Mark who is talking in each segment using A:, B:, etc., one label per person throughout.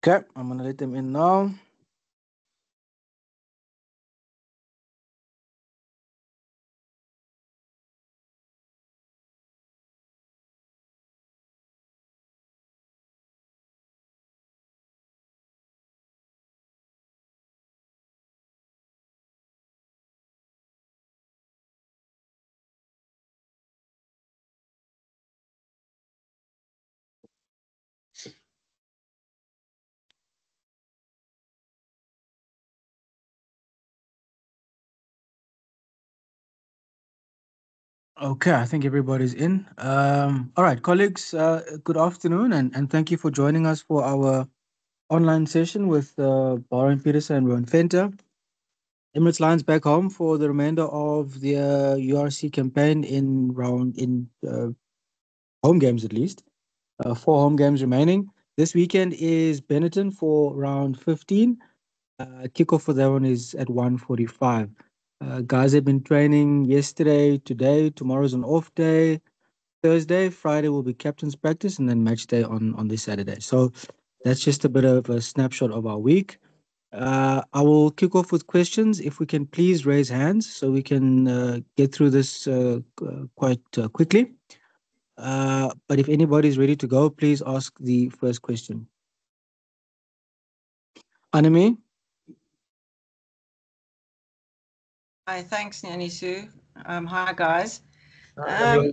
A: Okay, I'm gonna let them in now. Okay, I think everybody's in. All right, colleagues, good afternoon, and thank you for joining us for our online session with Baron Peterson and Ron Fenter. Emirates Lions back home for the remainder of the URC campaign in home games at least. 4 home games remaining. This weekend is Benetton for round 15. Kickoff for that one is at 1:45. Guys have been training yesterday, today, tomorrow's an off day. Thursday, Friday will be captain's practice, and then match day on this Saturday. So that's just a bit of a snapshot of our week. I will kick off with questions. If we can please raise hands so we can get through this quite quickly. But if anybody's ready to go, please ask the first question. Anime?
B: Hi, thanks, Nyanisu. Hi, guys.
C: Hello.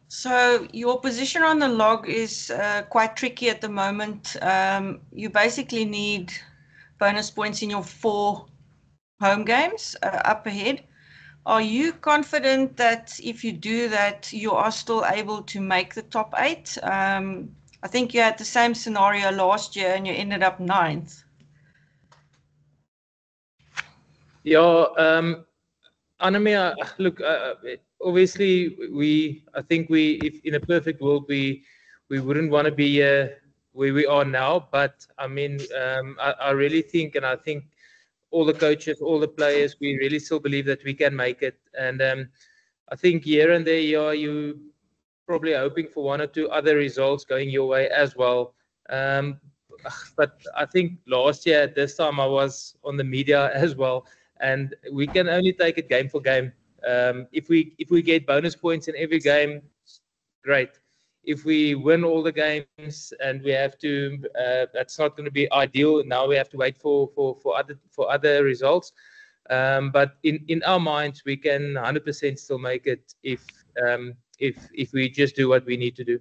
B: So your position on the log is quite tricky at the moment. You basically need bonus points in your 4 home games up ahead. Are you confident that if you do that, you are still able to make the top 8? I think you had the same scenario last year and you ended up 9th.
C: Yeah, Anime, look, obviously, I think if in a perfect world, we wouldn't want to be where we are now. But I mean, I really think, and I think all the coaches, all the players, we really still believe that we can make it. And I think here and there, you probably hoping for 1 or 2 other results going your way as well. But I think last year at this time, I was on the media as well. And we can only take it game for game. If we get bonus points in every game, great. If we win all the games and we have to, that's not going to be ideal. Now we have to wait for other results. But in our minds, we can 100% still make it if we just do what we need to do.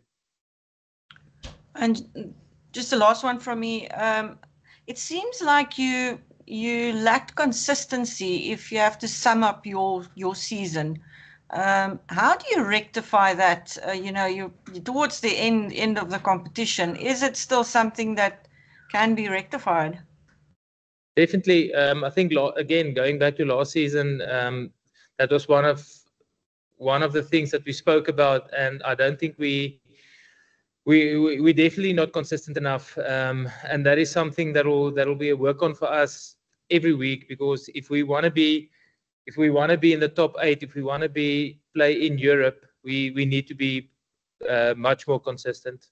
B: And just the last one from me. It seems like you lacked consistency if you have to sum up your season. How do you rectify that? You're towards the end of the competition. Is it still something that can be rectified?
C: Definitely. I think again, going back to last season, that was one of the things that we spoke about, and I don't think we're definitely not consistent enough, and that is something that'll be a work on for us every week, because if we want to be in the top 8, if we want to play in Europe, we need to be much more consistent.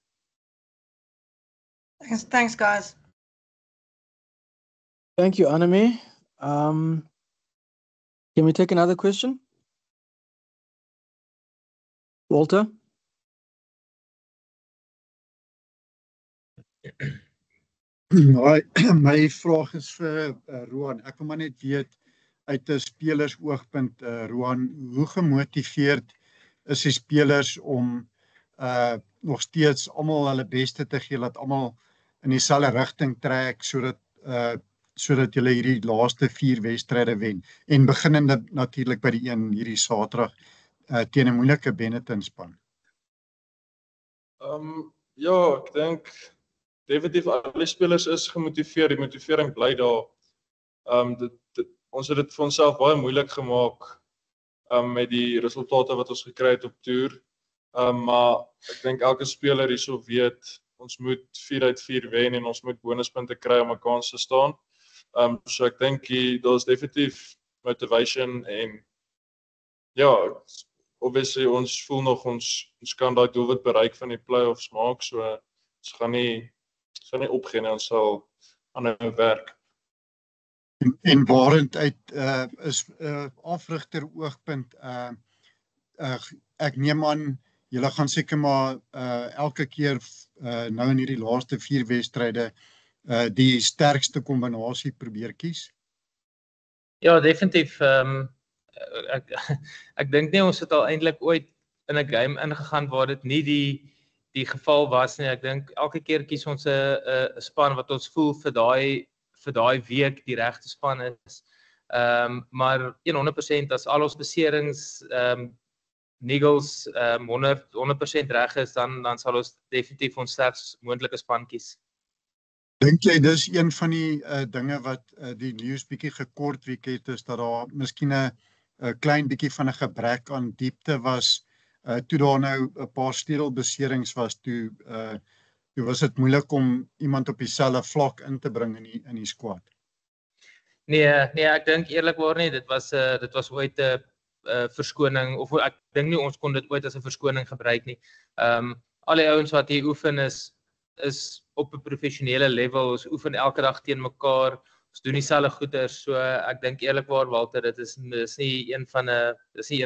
B: Thanks, guys.
A: Thank you, Anime. Can we take another question? Walter?
D: My vraag is vir Roan. Ek wil maar net weet uit 'n spelersoogpunt, Roan, hoe gemotiveerd is die spelers om nog steeds almal hulle beste te gee, dat almal in dieselfde rigting trek sodat julle hierdie laaste 4 wedstryde wen, en beginnende natuurlik by die een hierdie Saterdag teen 'n moeilike Benetton span?
E: Ja, ek dink definitief al die spelers is gemotiveerd, die motivering bly daar. Ons het dit vir onsself baie moeilik gemaak met die resultate wat ons gekry het op toer. Maar ek dink elke speler hierso weet ons moet 4 uit 4 wen en ons moet bonuspunte kry om 'n kans te staan. So ek dink daar's definitief motivation en ja, obviously ons voel nog ons kan daai doelwit bereik van die play-offs maak, so ons gaan nie sal nie opgee nie, ons sal aanhou werk.
D: En waarend uit is afrigter oogpunt ek neem aan julle gaan seker maar elke keer nou in hierdie laaste 4 wedstryde die sterkste kombinasie probeer kies.
C: Ja, definitief. Ek dink nie ons het al eintlik ooit in 'n game ingegaan waar dit nie die geval was nie. Ek dink elke keer kies ons 'n span wat ons voel vir daai week die regte span is. Maar 100% as al ons beserings niggles 100% reg is, dan sal ons definitief ons sterkste moontlike span kies.
D: Dink jy dis een van die dinge wat die nuus bietjie gekortwiek het, is dat daar miskien 'n klein bietjie van 'n gebrek aan diepte was toe daar nou 'n paar stedelbeserings was, toe was dit moeilik om iemand op dieselfde vlak in te bring in die squad?
C: Nee, ek dink eerlikwaar nie, dit was ooit 'n verskoning, of ek dink nie ons kon dit ooit as 'n verskoning gebruik nie. Al die ouens wat hier oefen is op 'n professionele level, ons oefen elke dag teen mekaar, ons doen dieselfde goeders, so ek dink eerlikwaar Walter, dit is nie een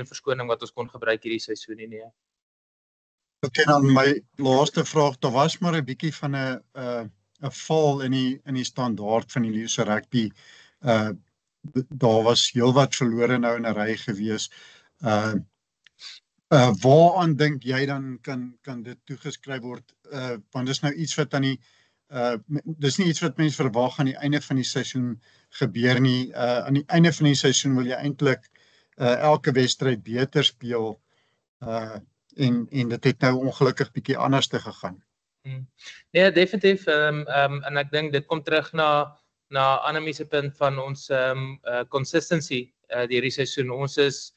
C: verskoning wat ons kon gebruik hierdie seisoen nie. Nee.
D: Okay, dan my laaste vraag, daar was maar 'n bietjie van 'n val in die standaard van die Leeuwse rugby. Daar was heelwat verlore nou in 'n ry gewees. Waaraan dink jy dan kan dit toegeskryf word? Want dis nou iets wat dis nie iets wat mense verwag aan die einde van die seisoen gebeur nie. Aan die einde van die seisoen wil jy eintlik elke wedstryd beter speel. En dit het nou ongelukkig bietjie anders te gegaan.
C: Nee, definitief. En ek dink dit kom terug na Annemie se punt van ons consistency hierdie seisoen. Ons is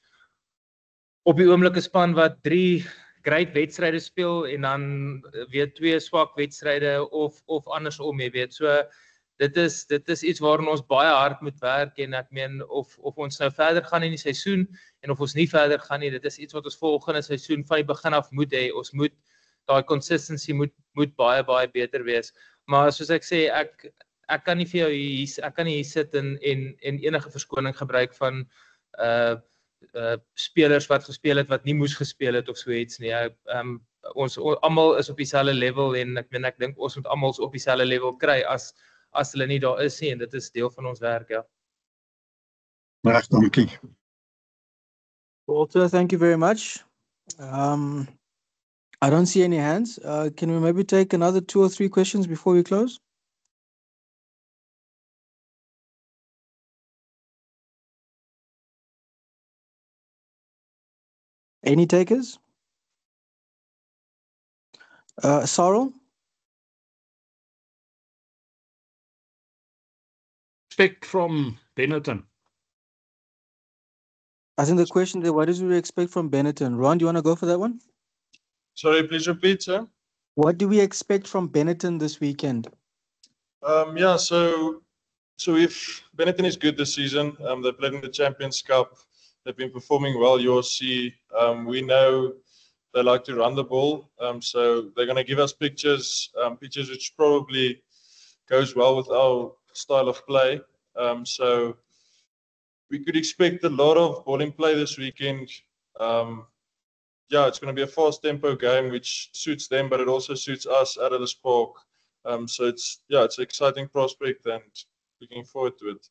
C: op die oomblik 'n span wat 3 great wedstryde speel en dan weer 2 swak wedstryde of andersom, jy weet. So dit is iets waaraan ons baie hard moet werk, en ek meen of ons nou verder gaan in die seisoen en of ons nie verder gaan nie, dit is iets wat ons volgende seisoen van die begin af moet hê. Ons moet daai consistency moet baie beter wees. Maar soos ek sê, ek kan nie vir jou hier sit en enige verskoning gebruik van spelers wat gespeel het wat nie moes gespeel het of so iets nie. Ons almal is op dieselfde level, en ek dink ons moet almal op dieselfde level kry as hulle nie daar is nie, en dit is deel van ons werk, ja.
D: Reg, dankie.
A: Walter, thank you very much. I don't see any hands. Can we maybe take another 2 or 3 questions before we close? Any takers? Sorrel?
F: Expect from Benetton.
A: I think the question there, what did we expect from Benetton? Ron, do you want to go for that one?
E: Sorry, please repeat, sir.
A: What do we expect from Benetton this weekend?
E: Yeah, so if Benetton is good this season, they played in the Champions Cup, they've been performing well, you'll see. We know they like to run the ball, so they're going to give us pictures which probably goes well with our style of play. So we could expect a lot of balling play this weekend. Yeah, it's going to be a fast tempo game, which suits them, but it also suits us at Ellis Park. So it's an exciting prospect, and looking forward to it.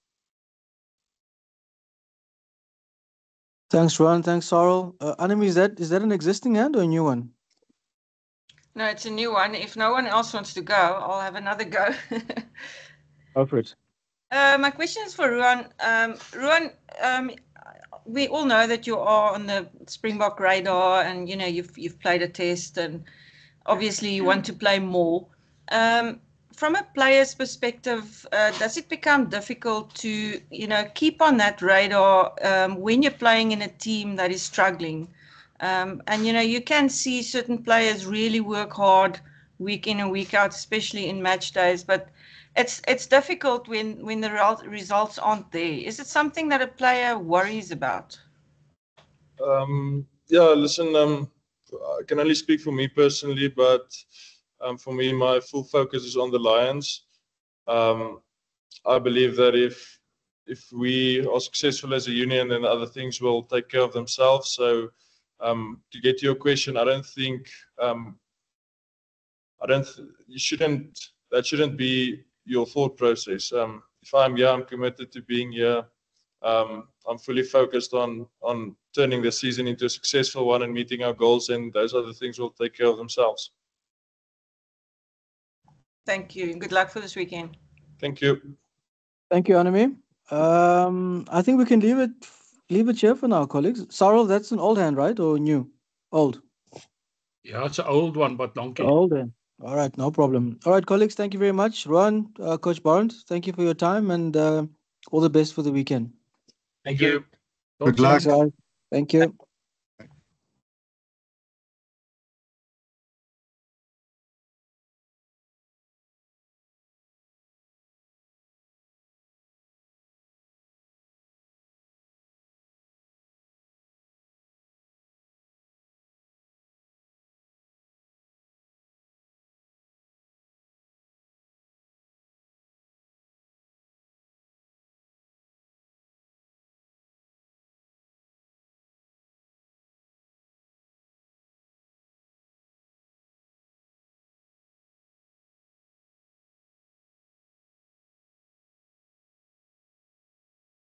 A: Thanks, Ron. Thanks, Sorrel. Annemie, is that an existing hand or a new one?
B: No, it's a new one. If no one else wants to go, I'll have another go.
A: Go for it.
B: My question is for Ruan. Ruan, we all know that you are on the Springbok radar, and you've played a test, and obviously you want to play more. From a player's perspective, does it become difficult to keep on that radar when you're playing in a team that is struggling? And you can see certain players really work hard week in and week out, especially in match days, but it's difficult when the results aren't there. Is it something that a player worries about?
E: Yeah, listen, I can only speak for me personally, but For me, my full focus is on the Lions. I believe that if we are successful as a union, then other things will take care of themselves. So, to get to your question, I don't think that shouldn't be your thought process. If I'm here, I'm committed to being here. I'm fully focused on turning the season into a successful one and meeting our goals, and those other things will take care of themselves.
B: Thank you. Good luck for this weekend.
E: Thank you.
A: Thank you, Anime. I think we can leave it here for now, colleagues. Sarel, that's an old hand, right? Or new? Old.
F: Yeah, it's an old one, but donkey.
A: Old hand. All right, no problem. All right, colleagues, thank you very much. Ruan, Coach Barnes, thank you for your time, and all the best for the weekend.
C: Thank you.
D: Good luck.
A: Thanks, guys. Thank you.